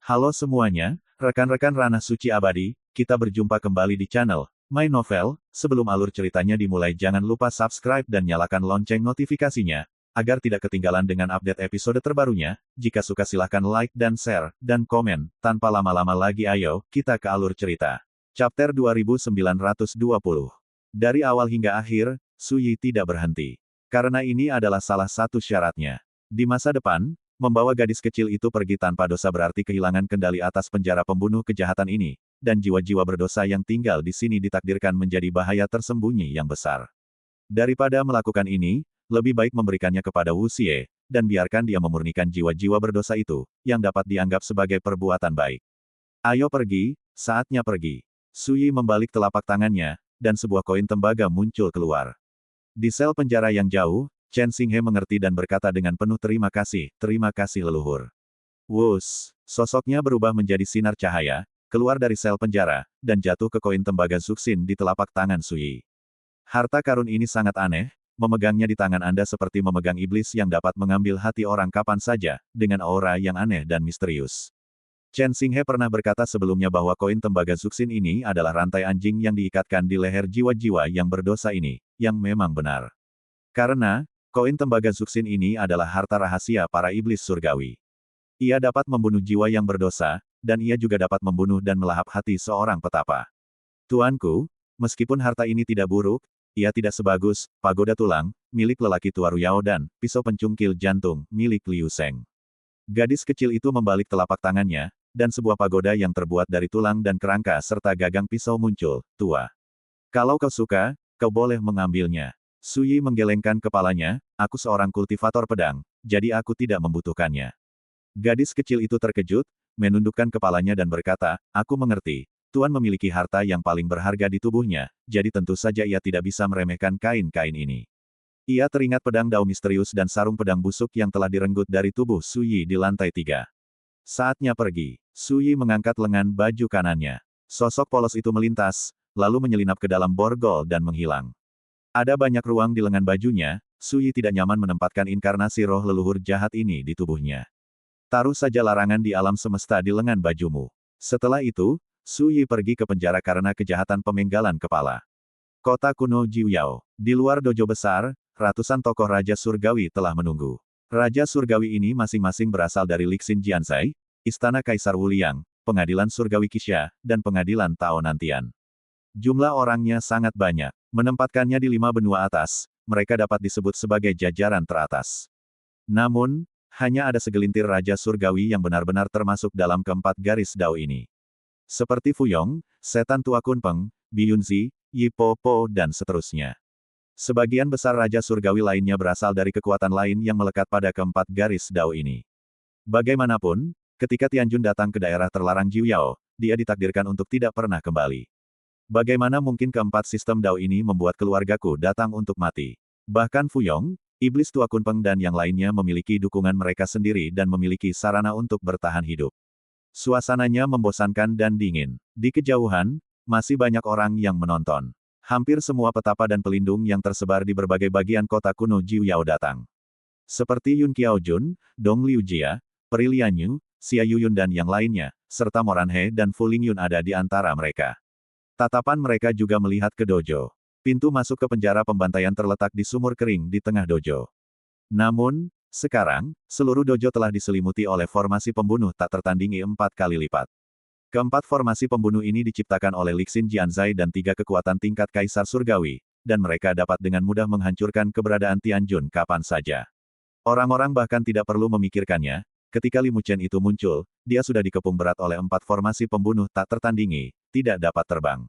Halo semuanya, rekan-rekan Ranah Suci Abadi, kita berjumpa kembali di channel My Novel. Sebelum alur ceritanya dimulai, jangan lupa subscribe dan nyalakan lonceng notifikasinya, agar tidak ketinggalan dengan update episode terbarunya. Jika suka silahkan like dan share, dan komen. Tanpa lama-lama lagi ayo, kita ke alur cerita. Chapter 2920. Dari awal hingga akhir, Su Yi tidak berhenti. Karena ini adalah salah satu syaratnya. Di masa depan, membawa gadis kecil itu pergi tanpa dosa berarti kehilangan kendali atas penjara pembunuh kejahatan ini, dan jiwa-jiwa berdosa yang tinggal di sini ditakdirkan menjadi bahaya tersembunyi yang besar. Daripada melakukan ini, lebih baik memberikannya kepada Wu Xie, dan biarkan dia memurnikan jiwa-jiwa berdosa itu, yang dapat dianggap sebagai perbuatan baik. Ayo pergi, saatnya pergi. Su Yi membalik telapak tangannya, dan sebuah koin tembaga muncul keluar. Di sel penjara yang jauh, Chen Xinghe mengerti dan berkata dengan penuh terima kasih leluhur. Wus, sosoknya berubah menjadi sinar cahaya, keluar dari sel penjara, dan jatuh ke koin tembaga Zuxin di telapak tangan Su Yi. Harta karun ini sangat aneh, memegangnya di tangan Anda seperti memegang iblis yang dapat mengambil hati orang kapan saja, dengan aura yang aneh dan misterius. Chen Xinghe pernah berkata sebelumnya bahwa koin tembaga Zuxin ini adalah rantai anjing yang diikatkan di leher jiwa-jiwa yang berdosa ini, yang memang benar. Karena, koin tembaga Zuxin ini adalah harta rahasia para iblis surgawi. Ia dapat membunuh jiwa yang berdosa, dan ia juga dapat membunuh dan melahap hati seorang petapa. Tuanku, meskipun harta ini tidak buruk, ia tidak sebagus pagoda tulang, milik lelaki tua Ruyao dan pisau pencungkil jantung, milik Liu Sheng. Gadis kecil itu membalik telapak tangannya, dan sebuah pagoda yang terbuat dari tulang dan kerangka serta gagang pisau muncul, tua. Kalau kau suka, kau boleh mengambilnya. Su Yi menggelengkan kepalanya, aku seorang kultivator pedang, jadi aku tidak membutuhkannya. Gadis kecil itu terkejut, menundukkan kepalanya dan berkata, aku mengerti, Tuan memiliki harta yang paling berharga di tubuhnya, jadi tentu saja ia tidak bisa meremehkan kain-kain ini. Ia teringat pedang dao misterius dan sarung pedang busuk yang telah direnggut dari tubuh Su Yi di lantai 3. Saatnya pergi. Su Yi mengangkat lengan baju kanannya. Sosok polos itu melintas, lalu menyelinap ke dalam borgol dan menghilang. Ada banyak ruang di lengan bajunya, Su Yi tidak nyaman menempatkan inkarnasi roh leluhur jahat ini di tubuhnya. Taruh saja larangan di alam semesta di lengan bajumu. Setelah itu, Su Yi pergi ke penjara karena kejahatan pemenggalan kepala. Kota kuno Jiuyao. Di luar dojo besar, ratusan tokoh Raja Surgawi telah menunggu. Raja Surgawi ini masing-masing berasal dari Lixin Jiansai, Istana Kaisar Wuliang, Pengadilan Surgawi Qixia, dan Pengadilan Tao Nantian. Jumlah orangnya sangat banyak. Menempatkannya di 5 benua atas, mereka dapat disebut sebagai jajaran teratas. Namun, hanya ada segelintir Raja Surgawi yang benar-benar termasuk dalam keempat garis dao ini. Seperti Fuyong, Setan Tua Kunpeng, Biyunzi, Yi Po Po dan seterusnya. Sebagian besar Raja Surgawi lainnya berasal dari kekuatan lain yang melekat pada keempat garis dao ini. Bagaimanapun, ketika Tianjun datang ke daerah terlarang Jiuyao, dia ditakdirkan untuk tidak pernah kembali. Bagaimana mungkin keempat sistem dao ini membuat keluargaku datang untuk mati? Bahkan Fuyong, Iblis Tua Kunpeng dan yang lainnya memiliki dukungan mereka sendiri dan memiliki sarana untuk bertahan hidup. Suasananya membosankan dan dingin. Di kejauhan, masih banyak orang yang menonton. Hampir semua petapa dan pelindung yang tersebar di berbagai bagian kota kuno Jiuyao datang. Seperti Yun Qiaojun, Dong Liujia, Peri Lianyu, Xia Yuyun dan yang lainnya, serta Moranhe dan Fu Lingyun ada di antara mereka. Tatapan mereka juga melihat ke dojo. Pintu masuk ke penjara pembantaian terletak di sumur kering di tengah dojo. Namun, sekarang, seluruh dojo telah diselimuti oleh formasi pembunuh tak tertandingi 4 kali lipat. Keempat formasi pembunuh ini diciptakan oleh Lixin Jianzai dan 3 kekuatan tingkat Kaisar Surgawi, dan mereka dapat dengan mudah menghancurkan keberadaan Tianjun kapan saja. Orang-orang bahkan tidak perlu memikirkannya, ketika Li Muchen itu muncul, dia sudah dikepung berat oleh 4 formasi pembunuh tak tertandingi, tidak dapat terbang.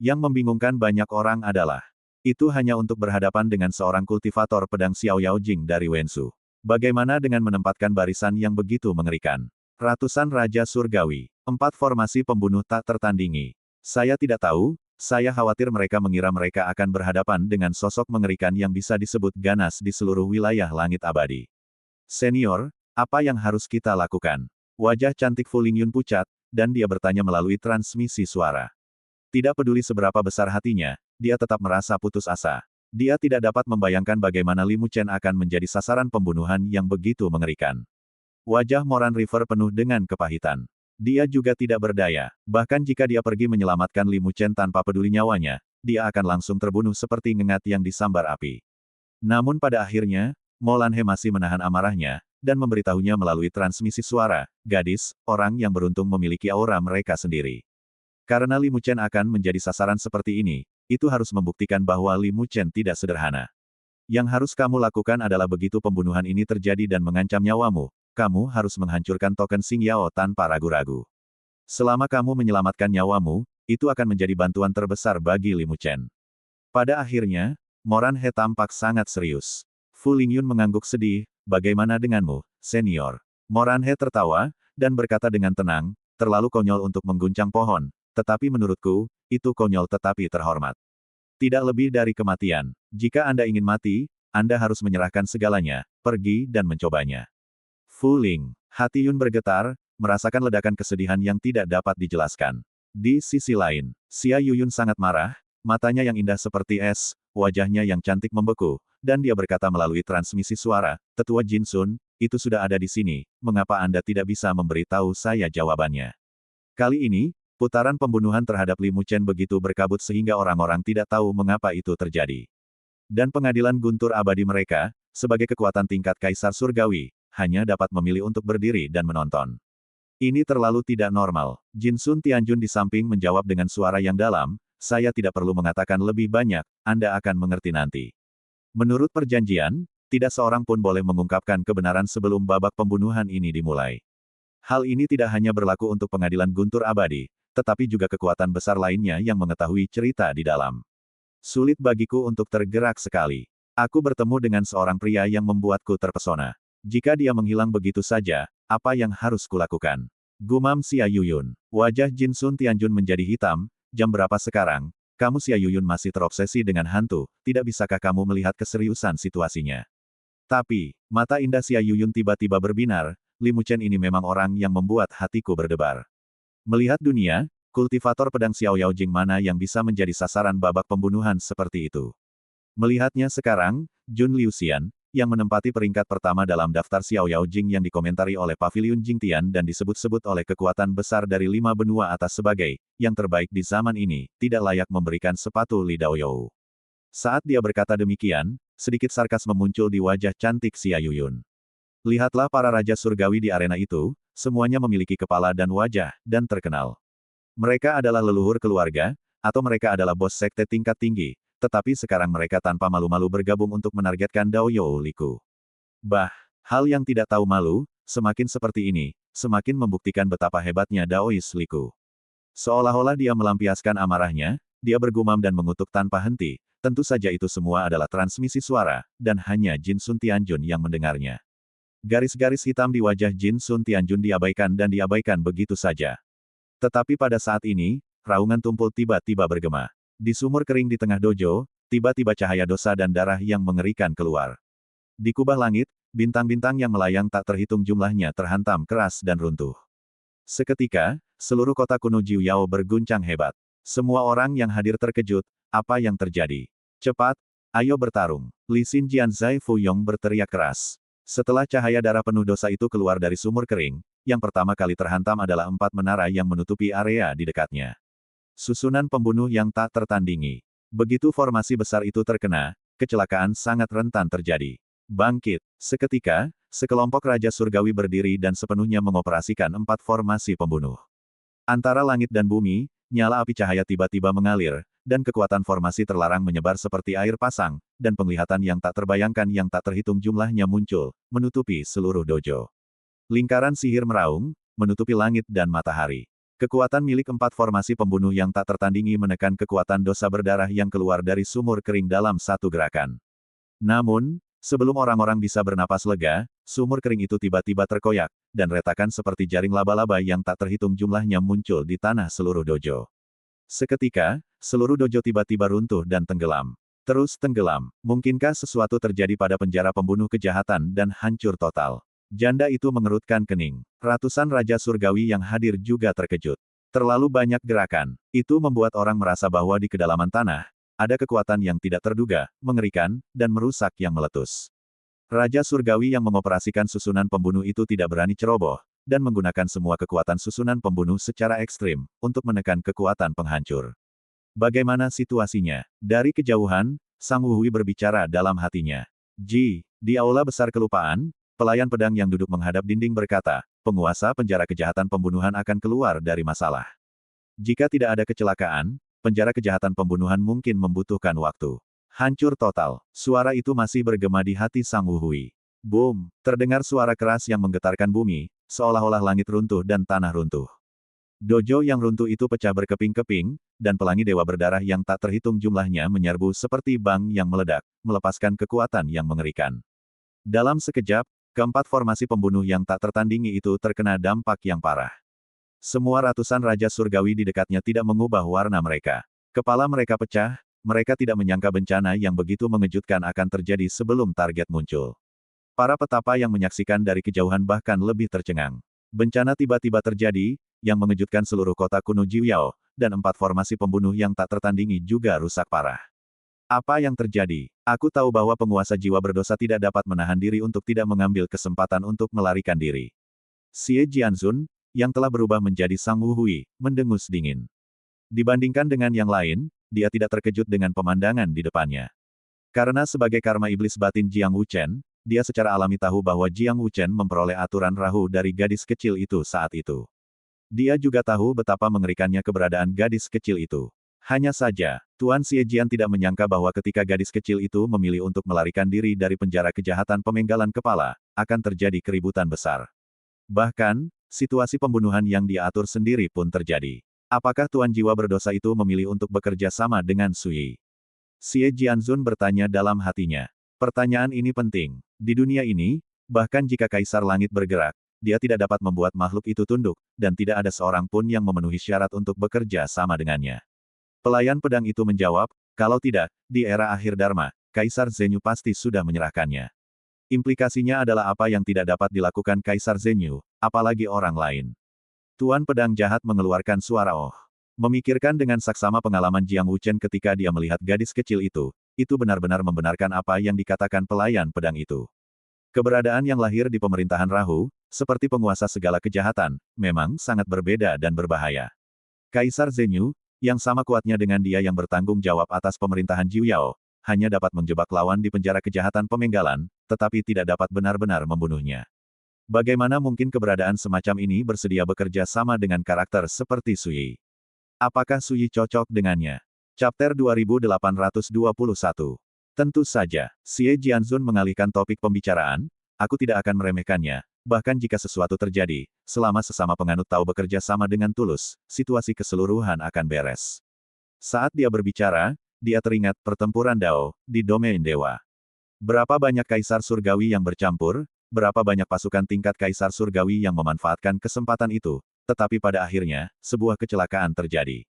Yang membingungkan banyak orang adalah, itu hanya untuk berhadapan dengan seorang kultivator pedang Xiao Yaojing dari Wensu. Bagaimana dengan menempatkan barisan yang begitu mengerikan? Ratusan Raja Surgawi, 4 formasi pembunuh tak tertandingi. Saya tidak tahu, saya khawatir mereka mengira mereka akan berhadapan dengan sosok mengerikan yang bisa disebut ganas di seluruh wilayah langit abadi. Senior, apa yang harus kita lakukan? Wajah cantik Fu Lingyun pucat, dan dia bertanya melalui transmisi suara. Tidak peduli seberapa besar hatinya, dia tetap merasa putus asa. Dia tidak dapat membayangkan bagaimana Li Muchen akan menjadi sasaran pembunuhan yang begitu mengerikan. Wajah Moran River penuh dengan kepahitan. Dia juga tidak berdaya. Bahkan jika dia pergi menyelamatkan Li Muchen tanpa peduli nyawanya, dia akan langsung terbunuh seperti ngengat yang disambar api. Namun pada akhirnya, Mo Lanhe masih menahan amarahnya, dan memberitahunya melalui transmisi suara, gadis, orang yang beruntung memiliki aura mereka sendiri. Karena Li Muchen akan menjadi sasaran seperti ini, itu harus membuktikan bahwa Li Muchen tidak sederhana. Yang harus kamu lakukan adalah begitu pembunuhan ini terjadi dan mengancam nyawamu, kamu harus menghancurkan token Xing Yao tanpa ragu-ragu. Selama kamu menyelamatkan nyawamu, itu akan menjadi bantuan terbesar bagi Li Muchen. Pada akhirnya, Moran He tampak sangat serius. Fu Lingyun mengangguk sedih, bagaimana denganmu, senior? Moran He tertawa, dan berkata dengan tenang, terlalu konyol untuk mengguncang pohon, tetapi menurutku, itu konyol tetapi terhormat. Tidak lebih dari kematian. Jika Anda ingin mati, Anda harus menyerahkan segalanya, pergi dan mencobanya. Fu Ling, hati Yun bergetar, merasakan ledakan kesedihan yang tidak dapat dijelaskan. Di sisi lain, Xia Yuyun sangat marah, matanya yang indah seperti es, wajahnya yang cantik membeku, dan dia berkata melalui transmisi suara, Tetua Jin Sun, itu sudah ada di sini, mengapa Anda tidak bisa memberitahu saya jawabannya? Kali ini, putaran pembunuhan terhadap Li Muchen begitu berkabut sehingga orang-orang tidak tahu mengapa itu terjadi. Dan pengadilan guntur abadi mereka, sebagai kekuatan tingkat Kaisar Surgawi, hanya dapat memilih untuk berdiri dan menonton. Ini terlalu tidak normal. Jin Sun Tianjun di samping menjawab dengan suara yang dalam, saya tidak perlu mengatakan lebih banyak, Anda akan mengerti nanti. Menurut perjanjian, tidak seorang pun boleh mengungkapkan kebenaran sebelum babak pembunuhan ini dimulai. Hal ini tidak hanya berlaku untuk pengadilan guntur abadi, tetapi juga kekuatan besar lainnya yang mengetahui cerita di dalam. Sulit bagiku untuk tergerak sekali. Aku bertemu dengan seorang pria yang membuatku terpesona. Jika dia menghilang begitu saja, apa yang harus kulakukan? Gumam Xia Yuyun. Wajah Jin Sun Tianjun menjadi hitam, jam berapa sekarang? Kamu Xia Yuyun masih terobsesi dengan hantu, tidak bisakah kamu melihat keseriusan situasinya? Tapi, mata indah Xia Yuyun tiba-tiba berbinar, Li Muchen ini memang orang yang membuat hatiku berdebar. Melihat dunia, kultivator pedang Xiao Yao Jing mana yang bisa menjadi sasaran babak pembunuhan seperti itu? Melihatnya sekarang, Jun Liuxian, yang menempati peringkat pertama dalam daftar Xiao Yao Jing yang dikomentari oleh Paviliun Jingtian dan disebut-sebut oleh kekuatan besar dari 5 benua atas sebagai yang terbaik di zaman ini, tidak layak memberikan sepatu Li Daoyou. Saat dia berkata demikian, sedikit sarkasme muncul di wajah cantik Xia Yuyun. Lihatlah para raja surgawi di arena itu, semuanya memiliki kepala dan wajah, dan terkenal. Mereka adalah leluhur keluarga, atau mereka adalah bos sekte tingkat tinggi, tetapi sekarang mereka tanpa malu-malu bergabung untuk menargetkan Daoyou Liku. Hal yang tidak tahu malu, semakin seperti ini, semakin membuktikan betapa hebatnya Daois Liku. Seolah-olah dia melampiaskan amarahnya, dia bergumam dan mengutuk tanpa henti, tentu saja itu semua adalah transmisi suara, dan hanya Jin Sun Tianjun yang mendengarnya. Garis-garis hitam di wajah Jin Sun Tianjun diabaikan dan diabaikan begitu saja. Tetapi pada saat ini, raungan tumpul tiba-tiba bergema. Di sumur kering di tengah dojo, tiba-tiba cahaya dosa dan darah yang mengerikan keluar. Di kubah langit, bintang-bintang yang melayang tak terhitung jumlahnya terhantam keras dan runtuh. Seketika, seluruh kota kuno Jiu Yao berguncang hebat. Semua orang yang hadir terkejut, apa yang terjadi? Cepat, ayo bertarung. Li Xinjian Zai Fuyong berteriak keras. Setelah cahaya darah penuh dosa itu keluar dari sumur kering, yang pertama kali terhantam adalah 4 menara yang menutupi area di dekatnya. Susunan pembunuh yang tak tertandingi. Begitu formasi besar itu terkena, kecelakaan sangat rentan terjadi. Bangkit. Seketika, sekelompok Raja Surgawi berdiri dan sepenuhnya mengoperasikan 4 formasi pembunuh. Antara langit dan bumi, nyala api cahaya tiba-tiba mengalir, dan kekuatan formasi terlarang menyebar seperti air pasang, dan penglihatan yang tak terbayangkan yang tak terhitung jumlahnya muncul, menutupi seluruh dojo. Lingkaran sihir meraung, menutupi langit dan matahari. Kekuatan milik 4 formasi pembunuh yang tak tertandingi menekan kekuatan dosa berdarah yang keluar dari sumur kering dalam satu gerakan. Namun, sebelum orang-orang bisa bernapas lega, sumur kering itu tiba-tiba terkoyak, dan retakan seperti jaring laba-laba yang tak terhitung jumlahnya muncul di tanah seluruh dojo. Seketika, seluruh dojo tiba-tiba runtuh dan tenggelam. Terus tenggelam. Mungkinkah sesuatu terjadi pada penjara pembunuh kejahatan dan hancur total? Janda itu mengerutkan kening. Ratusan Raja Surgawi yang hadir juga terkejut. Terlalu banyak gerakan. Itu membuat orang merasa bahwa di kedalaman tanah, ada kekuatan yang tidak terduga, mengerikan, dan merusak yang meletus. Raja Surgawi yang mengoperasikan susunan pembunuh itu tidak berani ceroboh, dan menggunakan semua kekuatan susunan pembunuh secara ekstrim, untuk menekan kekuatan penghancur. Bagaimana situasinya? Dari kejauhan, Sang Wuhui berbicara dalam hatinya. Di aula besar kelupaan, pelayan pedang yang duduk menghadap dinding berkata, penguasa penjara kejahatan pembunuhan akan keluar dari masalah. Jika tidak ada kecelakaan, penjara kejahatan pembunuhan mungkin membutuhkan waktu. Hancur total. Suara itu masih bergema di hati Sang Wuhui. Boom! Terdengar suara keras yang menggetarkan bumi, seolah-olah langit runtuh dan tanah runtuh. Dojo yang runtuh itu pecah berkeping-keping, dan pelangi dewa berdarah yang tak terhitung jumlahnya menyerbu seperti bang yang meledak, melepaskan kekuatan yang mengerikan. Dalam sekejap, keempat formasi pembunuh yang tak tertandingi itu terkena dampak yang parah. Semua ratusan raja surgawi di dekatnya tidak mengubah warna mereka. Kepala mereka pecah, mereka tidak menyangka bencana yang begitu mengejutkan akan terjadi sebelum target muncul. Para petapa yang menyaksikan dari kejauhan bahkan lebih tercengang. Bencana tiba-tiba terjadi, yang mengejutkan seluruh kota kuno Jiuyao, dan empat formasi pembunuh yang tak tertandingi juga rusak parah. Apa yang terjadi? Aku tahu bahwa penguasa jiwa berdosa tidak dapat menahan diri untuk tidak mengambil kesempatan untuk melarikan diri. Xie Jianzun, yang telah berubah menjadi Sang Wuhui, mendengus dingin. Dibandingkan dengan yang lain, dia tidak terkejut dengan pemandangan di depannya. Karena sebagai karma iblis batin Jiang Wuchen, dia secara alami tahu bahwa Jiang Wuchen memperoleh aturan rahu dari gadis kecil itu saat itu. Dia juga tahu betapa mengerikannya keberadaan gadis kecil itu. Hanya saja, Tuan Xiejian tidak menyangka bahwa ketika gadis kecil itu memilih untuk melarikan diri dari penjara kejahatan pemenggalan kepala, akan terjadi keributan besar. Bahkan, situasi pembunuhan yang dia atur sendiri pun terjadi. Apakah Tuan Jiwa berdosa itu memilih untuk bekerja sama dengan Sui? Xie Jianzun bertanya dalam hatinya. Pertanyaan ini penting. Di dunia ini, bahkan jika Kaisar Langit bergerak, dia tidak dapat membuat makhluk itu tunduk, dan tidak ada seorang pun yang memenuhi syarat untuk bekerja sama dengannya. Pelayan pedang itu menjawab, kalau tidak, di era akhir Dharma, Kaisar Zenyu pasti sudah menyerahkannya. Implikasinya adalah apa yang tidak dapat dilakukan Kaisar Zenyu, apalagi orang lain. Tuan Pedang Jahat mengeluarkan suara oh. Memikirkan dengan saksama pengalaman Jiang Wuchen ketika dia melihat gadis kecil itu benar-benar membenarkan apa yang dikatakan pelayan pedang itu. Keberadaan yang lahir di pemerintahan Rahu, seperti penguasa segala kejahatan, memang sangat berbeda dan berbahaya. Kaisar Zenyu, yang sama kuatnya dengan dia yang bertanggung jawab atas pemerintahan Jiuyao, hanya dapat menjebak lawan di penjara kejahatan pemenggalan, tetapi tidak dapat benar-benar membunuhnya. Bagaimana mungkin keberadaan semacam ini bersedia bekerja sama dengan karakter seperti Sui? Apakah Sui cocok dengannya? Chapter 2821. Tentu saja, Xie Jianzun mengalihkan topik pembicaraan, aku tidak akan meremehkannya, bahkan jika sesuatu terjadi, selama sesama penganut tahu bekerja sama dengan tulus, situasi keseluruhan akan beres. Saat dia berbicara, dia teringat pertempuran Dao, di domain dewa. Berapa banyak kaisar surgawi yang bercampur, berapa banyak pasukan tingkat kaisar surgawi yang memanfaatkan kesempatan itu, tetapi pada akhirnya, sebuah kecelakaan terjadi.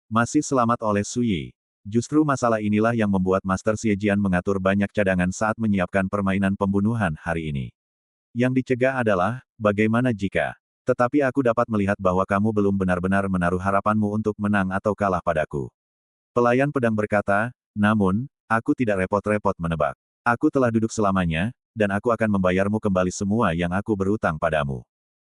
Masih selamat oleh Sui. Justru masalah inilah yang membuat Master Xiejian mengatur banyak cadangan saat menyiapkan permainan pembunuhan hari ini. Yang dicegah adalah, bagaimana jika... Tetapi aku dapat melihat bahwa kamu belum benar-benar menaruh harapanmu untuk menang atau kalah padaku. Pelayan pedang berkata, namun, aku tidak repot-repot menebak. Aku telah duduk selamanya, dan aku akan membayarmu kembali semua yang aku berutang padamu.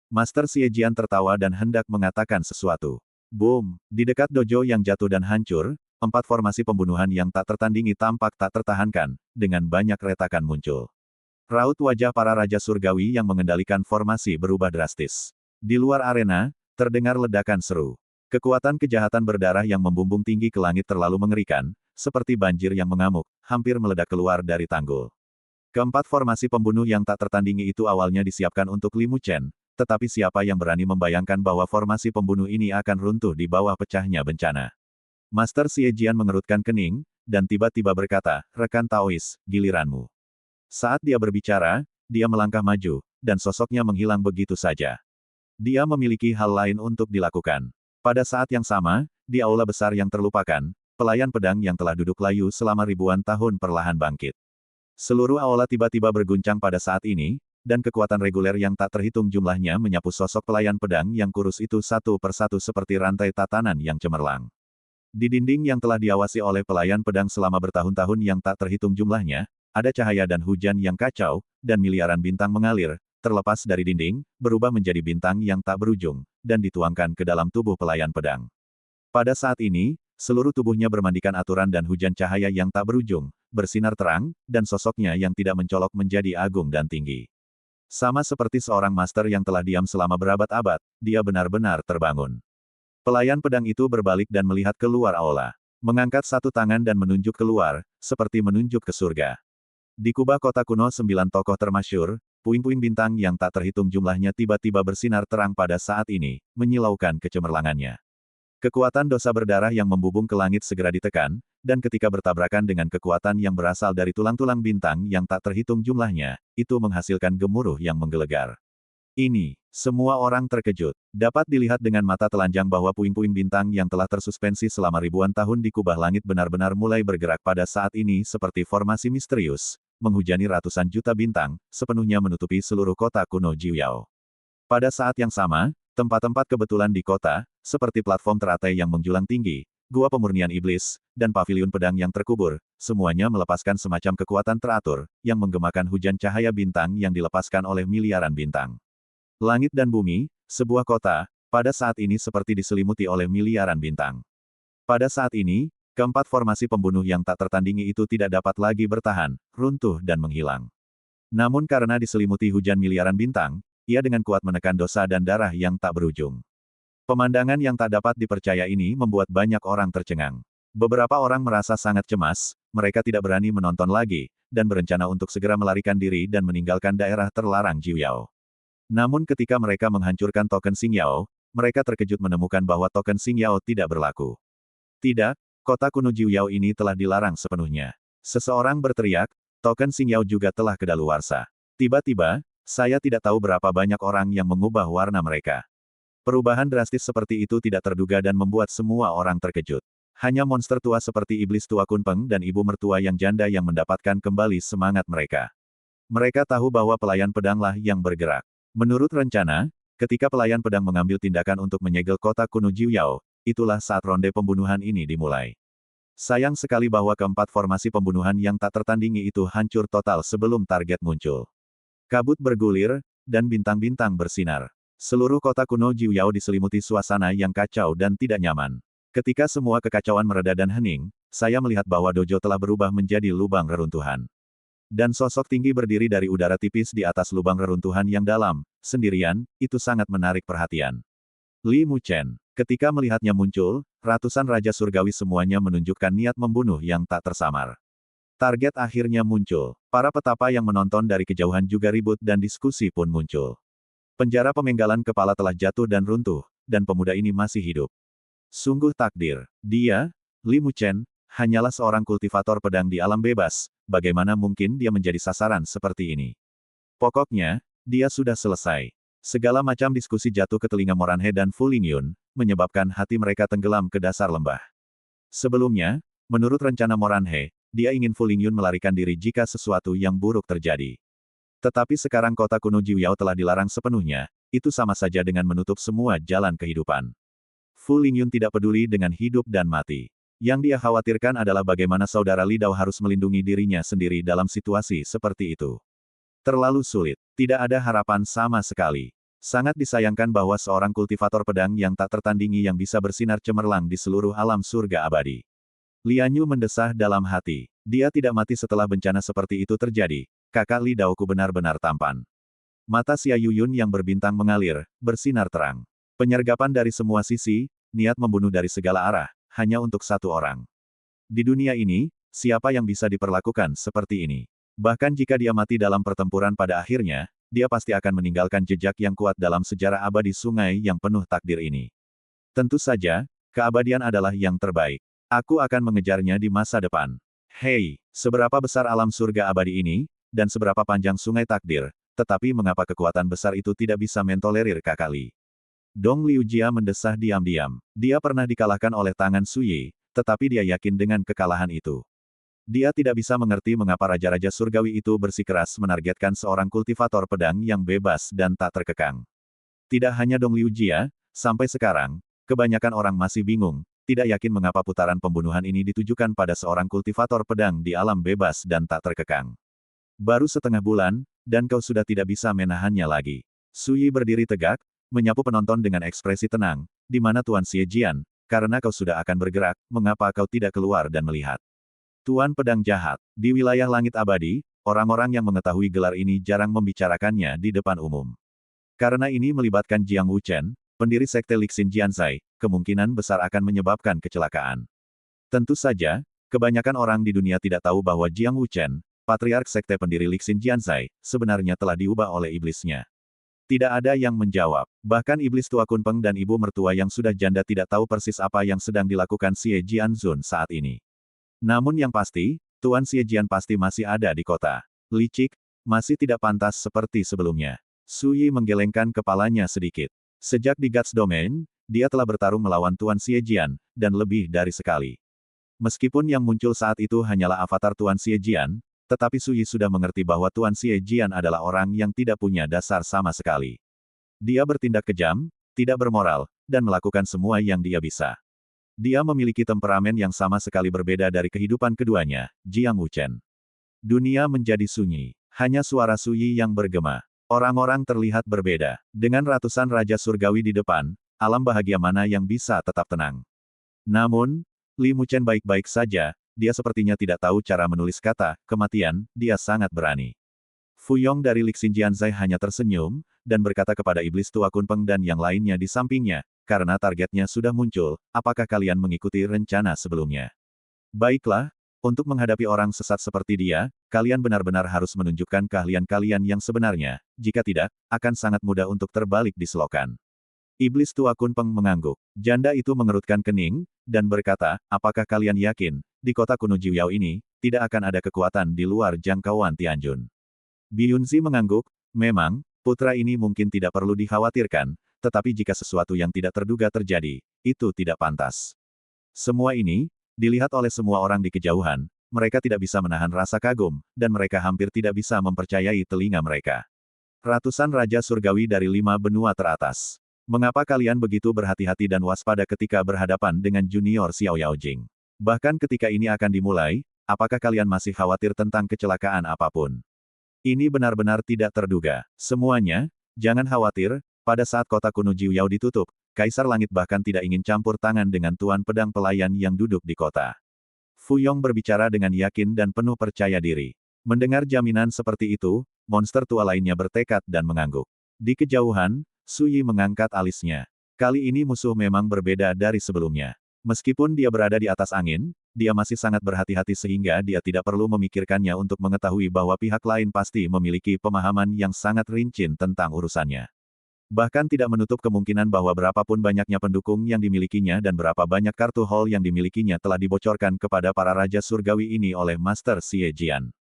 Master Xiejian tertawa dan hendak mengatakan sesuatu. Boom! Di dekat dojo yang jatuh dan hancur, empat formasi pembunuhan yang tak tertandingi tampak tak tertahankan, dengan banyak retakan muncul. Raut wajah para raja surgawi yang mengendalikan formasi berubah drastis. Di luar arena, terdengar ledakan seru. Kekuatan kejahatan berdarah yang membumbung tinggi ke langit terlalu mengerikan, seperti banjir yang mengamuk, hampir meledak keluar dari tanggul. Keempat formasi pembunuh yang tak tertandingi itu awalnya disiapkan untuk Li Muchen, tetapi siapa yang berani membayangkan bahwa formasi pembunuh ini akan runtuh di bawah pecahnya bencana. Master Xiejian mengerutkan kening, dan tiba-tiba berkata, rekan Taois, giliranmu. Saat dia berbicara, dia melangkah maju, dan sosoknya menghilang begitu saja. Dia memiliki hal lain untuk dilakukan. Pada saat yang sama, di aula besar yang terlupakan, pelayan pedang yang telah duduk layu selama ribuan tahun perlahan bangkit. Seluruh aula tiba-tiba berguncang pada saat ini, dan kekuatan reguler yang tak terhitung jumlahnya menyapu sosok pelayan pedang yang kurus itu satu persatu seperti rantai tatanan yang cemerlang. Di dinding yang telah diawasi oleh pelayan pedang selama bertahun-tahun yang tak terhitung jumlahnya, ada cahaya dan hujan yang kacau, dan miliaran bintang mengalir, terlepas dari dinding, berubah menjadi bintang yang tak berujung, dan dituangkan ke dalam tubuh pelayan pedang. Pada saat ini, seluruh tubuhnya bermandikan aturan dan hujan cahaya yang tak berujung, bersinar terang, dan sosoknya yang tidak mencolok menjadi agung dan tinggi. Sama seperti seorang master yang telah diam selama berabad-abad, dia benar-benar terbangun. Pelayan pedang itu berbalik dan melihat keluar aula. Mengangkat satu tangan dan menunjuk keluar, seperti menunjuk ke surga. Di kubah kota kuno 9 tokoh termasyur, puing-puing bintang yang tak terhitung jumlahnya tiba-tiba bersinar terang pada saat ini, menyilaukan kecemerlangannya. Kekuatan dosa berdarah yang membubung ke langit segera ditekan, dan ketika bertabrakan dengan kekuatan yang berasal dari tulang-tulang bintang yang tak terhitung jumlahnya, itu menghasilkan gemuruh yang menggelegar. Ini, semua orang terkejut. Dapat dilihat dengan mata telanjang bahwa puing-puing bintang yang telah tersuspensi selama ribuan tahun di kubah langit benar-benar mulai bergerak pada saat ini seperti formasi misterius, menghujani ratusan juta bintang, sepenuhnya menutupi seluruh kota kuno Jiuyao. Pada saat yang sama, tempat-tempat kebetulan di kota, seperti platform teratai yang menjulang tinggi, gua pemurnian iblis, dan paviliun pedang yang terkubur, semuanya melepaskan semacam kekuatan teratur, yang menggemakan hujan cahaya bintang yang dilepaskan oleh miliaran bintang. Langit dan bumi, sebuah kota, pada saat ini seperti diselimuti oleh miliaran bintang. Pada saat ini, keempat formasi pembunuh yang tak tertandingi itu tidak dapat lagi bertahan, runtuh dan menghilang. Namun karena diselimuti hujan miliaran bintang, ia dengan kuat menekan dosa dan darah yang tak berujung. Pemandangan yang tak dapat dipercaya ini membuat banyak orang tercengang. Beberapa orang merasa sangat cemas, mereka tidak berani menonton lagi, dan berencana untuk segera melarikan diri dan meninggalkan daerah terlarang Jiuyao. Namun ketika mereka menghancurkan token Xingyao, mereka terkejut menemukan bahwa token Xingyao tidak berlaku. Tidak, kota kuno Jiuyao ini telah dilarang sepenuhnya. Seseorang berteriak, token Xingyao juga telah kedaluarsa. Tiba-tiba, saya tidak tahu berapa banyak orang yang mengubah warna mereka. Perubahan drastis seperti itu tidak terduga dan membuat semua orang terkejut. Hanya monster tua seperti iblis tua Kunpeng dan ibu mertua yang janda yang mendapatkan kembali semangat mereka. Mereka tahu bahwa pelayan pedanglah yang bergerak. Menurut rencana, ketika pelayan pedang mengambil tindakan untuk menyegel kota kuno Jiuyao, itulah saat ronde pembunuhan ini dimulai. Sayang sekali bahwa keempat formasi pembunuhan yang tak tertandingi itu hancur total sebelum target muncul. Kabut bergulir, dan bintang-bintang bersinar. Seluruh kota kuno Jiuyao diselimuti suasana yang kacau dan tidak nyaman. Ketika semua kekacauan mereda dan hening, saya melihat bahwa dojo telah berubah menjadi lubang reruntuhan. Dan sosok tinggi berdiri dari udara tipis di atas lubang reruntuhan yang dalam, sendirian, itu sangat menarik perhatian. Li Muchen. Ketika melihatnya muncul, ratusan raja surgawi semuanya menunjukkan niat membunuh yang tak tersamar. Target akhirnya muncul. Para petapa yang menonton dari kejauhan juga ribut dan diskusi pun muncul. Penjara pemenggalan kepala telah jatuh dan runtuh, dan pemuda ini masih hidup. Sungguh takdir. Dia, Li Muchen, hanyalah seorang kultivator pedang di alam bebas, bagaimana mungkin dia menjadi sasaran seperti ini? Pokoknya, dia sudah selesai. Segala macam diskusi jatuh ke telinga Moranhe dan Fu Lingyun, menyebabkan hati mereka tenggelam ke dasar lembah. Sebelumnya, menurut rencana Moranhe, dia ingin Fu Lingyun melarikan diri jika sesuatu yang buruk terjadi. Tetapi sekarang kota kuno Jiuyao telah dilarang sepenuhnya, itu sama saja dengan menutup semua jalan kehidupan. Fu Lingyun tidak peduli dengan hidup dan mati. Yang dia khawatirkan adalah bagaimana saudara Li Dao harus melindungi dirinya sendiri dalam situasi seperti itu. Terlalu sulit. Tidak ada harapan sama sekali. Sangat disayangkan bahwa seorang kultivator pedang yang tak tertandingi yang bisa bersinar cemerlang di seluruh alam surga abadi. Lian Yu mendesah dalam hati. Dia tidak mati setelah bencana seperti itu terjadi. Kakak Li Daoku benar-benar tampan. Mata Xia Yuyun yang berbintang mengalir, bersinar terang. Penyergapan dari semua sisi, niat membunuh dari segala arah, hanya untuk satu orang. Di dunia ini, siapa yang bisa diperlakukan seperti ini? Bahkan jika dia mati dalam pertempuran pada akhirnya, dia pasti akan meninggalkan jejak yang kuat dalam sejarah abadi sungai yang penuh takdir ini. Tentu saja, keabadian adalah yang terbaik. Aku akan mengejarnya di masa depan. Hei, seberapa besar alam surga abadi ini, dan seberapa panjang sungai takdir, tetapi mengapa kekuatan besar itu tidak bisa mentolerir Kakak Li? Dong Liujia mendesah diam-diam. Dia pernah dikalahkan oleh tangan Suyi, tetapi dia yakin dengan kekalahan itu. Dia tidak bisa mengerti mengapa raja-raja surgawi itu bersikeras menargetkan seorang kultivator pedang yang bebas dan tak terkekang. Tidak hanya Dong Liujia, sampai sekarang, kebanyakan orang masih bingung, tidak yakin mengapa putaran pembunuhan ini ditujukan pada seorang kultivator pedang di alam bebas dan tak terkekang. Baru setengah bulan, dan kau sudah tidak bisa menahannya lagi. Su Yi berdiri tegak, menyapu penonton dengan ekspresi tenang, di mana Tuan Xie Jian, karena kau sudah akan bergerak, mengapa kau tidak keluar dan melihat? Tuan Pedang Jahat, di wilayah langit abadi, orang-orang yang mengetahui gelar ini jarang membicarakannya di depan umum. Karena ini melibatkan Jiang Wuchen, pendiri sekte Lixin Jianzai, kemungkinan besar akan menyebabkan kecelakaan. Tentu saja, kebanyakan orang di dunia tidak tahu bahwa Jiang Wuchen, patriark sekte pendiri Lixin Jianzai, sebenarnya telah diubah oleh iblisnya. Tidak ada yang menjawab. Bahkan iblis tua Kunpeng dan ibu mertua yang sudah janda tidak tahu persis apa yang sedang dilakukan Xie Jianzun saat ini. Namun yang pasti, Tuan Xie Jian pasti masih ada di kota. Licik, masih tidak pantas seperti sebelumnya. Su Yi menggelengkan kepalanya sedikit. Sejak di Guts Domain, dia telah bertarung melawan Tuan Xie Jian, dan lebih dari sekali. Meskipun yang muncul saat itu hanyalah avatar Tuan Xie Jian, tetapi Su Yi sudah mengerti bahwa Tuan Xie Jian adalah orang yang tidak punya dasar sama sekali. Dia bertindak kejam, tidak bermoral, dan melakukan semua yang dia bisa. Dia memiliki temperamen yang sama sekali berbeda dari kehidupan keduanya, Jiang Wuchen. Dunia menjadi sunyi. Hanya suara Su Yi yang bergema. Orang-orang terlihat berbeda. Dengan ratusan raja surgawi di depan, alam bahagia mana yang bisa tetap tenang. Namun, Li Muchen baik-baik saja, dia sepertinya tidak tahu cara menulis kata, kematian, dia sangat berani. Fu Yong dari Lixin Jianzai hanya tersenyum, dan berkata kepada iblis tua Kunpeng dan yang lainnya di sampingnya, karena targetnya sudah muncul, apakah kalian mengikuti rencana sebelumnya? Baiklah, untuk menghadapi orang sesat seperti dia, kalian benar-benar harus menunjukkan keahlian kalian yang sebenarnya, jika tidak, akan sangat mudah untuk terbalik di selokan. Iblis tua Kunpeng mengangguk. Janda itu mengerutkan kening, dan berkata, apakah kalian yakin, di kota kuno Jiuyao ini, tidak akan ada kekuatan di luar jangkauan Tianjun? Biyunzi mengangguk, memang, putra ini mungkin tidak perlu dikhawatirkan, tetapi jika sesuatu yang tidak terduga terjadi, itu tidak pantas. Semua ini, dilihat oleh semua orang di kejauhan, mereka tidak bisa menahan rasa kagum, dan mereka hampir tidak bisa mempercayai telinga mereka. Ratusan raja surgawi dari 5 benua teratas. Mengapa kalian begitu berhati-hati dan waspada ketika berhadapan dengan junior Xiao Yaojing? Bahkan ketika ini akan dimulai, apakah kalian masih khawatir tentang kecelakaan apapun? Ini benar-benar tidak terduga. Semuanya, jangan khawatir, pada saat kota kuno Jiuyao ditutup, Kaisar Langit bahkan tidak ingin campur tangan dengan Tuan Pedang Pelayan yang duduk di kota. Fu Yong berbicara dengan yakin dan penuh percaya diri. Mendengar jaminan seperti itu, monster tua lainnya bertekad dan mengangguk. Di kejauhan, Su Yi mengangkat alisnya. Kali ini musuh memang berbeda dari sebelumnya. Meskipun dia berada di atas angin, dia masih sangat berhati-hati sehingga dia tidak perlu memikirkannya untuk mengetahui bahwa pihak lain pasti memiliki pemahaman yang sangat rinci tentang urusannya. Bahkan tidak menutup kemungkinan bahwa berapapun banyaknya pendukung yang dimilikinya dan berapa banyak kartu haul yang dimilikinya telah dibocorkan kepada para raja surgawi ini oleh Master Xie Jian.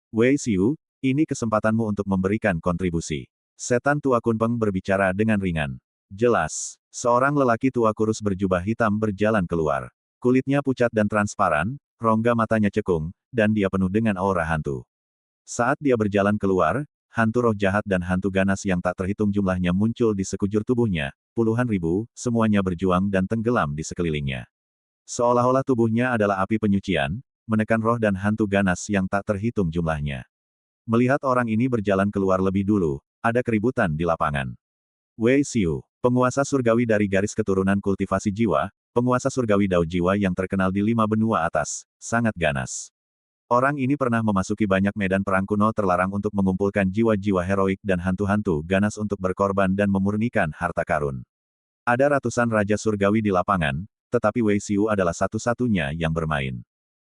Wei Xiu, ini kesempatanmu untuk memberikan kontribusi. Setan tua Kunpeng berbicara dengan ringan. Jelas, seorang lelaki tua kurus berjubah hitam berjalan keluar. Kulitnya pucat dan transparan, rongga matanya cekung, dan dia penuh dengan aura hantu. Saat dia berjalan keluar, hantu roh jahat dan hantu ganas yang tak terhitung jumlahnya muncul di sekujur tubuhnya, puluhan ribu, semuanya berjuang dan tenggelam di sekelilingnya. Seolah-olah tubuhnya adalah api penyucian, menekan roh dan hantu ganas yang tak terhitung jumlahnya. Melihat orang ini berjalan keluar lebih dulu, ada keributan di lapangan. Wei Xiu, penguasa surgawi dari garis keturunan kultivasi jiwa, penguasa surgawi Dao Jiwa yang terkenal di 5 benua atas, sangat ganas. Orang ini pernah memasuki banyak medan perang kuno terlarang untuk mengumpulkan jiwa-jiwa heroik dan hantu-hantu ganas untuk berkorban dan memurnikan harta karun. Ada ratusan raja surgawi di lapangan, tetapi Wei Xiu adalah satu-satunya yang bermain.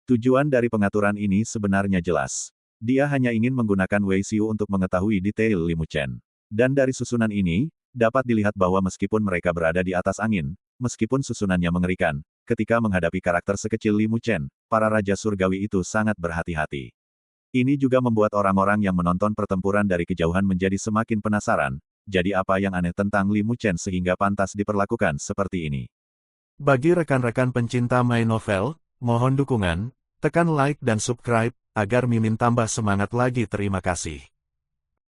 Tujuan dari pengaturan ini sebenarnya jelas. Dia hanya ingin menggunakan Wei Xiu untuk mengetahui detail Li Muchen. Dan dari susunan ini, dapat dilihat bahwa meskipun mereka berada di atas angin, meskipun susunannya mengerikan, ketika menghadapi karakter sekecil Li Muchen, para raja surgawi itu sangat berhati-hati. Ini juga membuat orang-orang yang menonton pertempuran dari kejauhan menjadi semakin penasaran, jadi apa yang aneh tentang Li Muchen sehingga pantas diperlakukan seperti ini. Bagi rekan-rekan pencinta My Novel, mohon dukungan, tekan like dan subscribe, agar Mimin tambah semangat lagi. Terima kasih.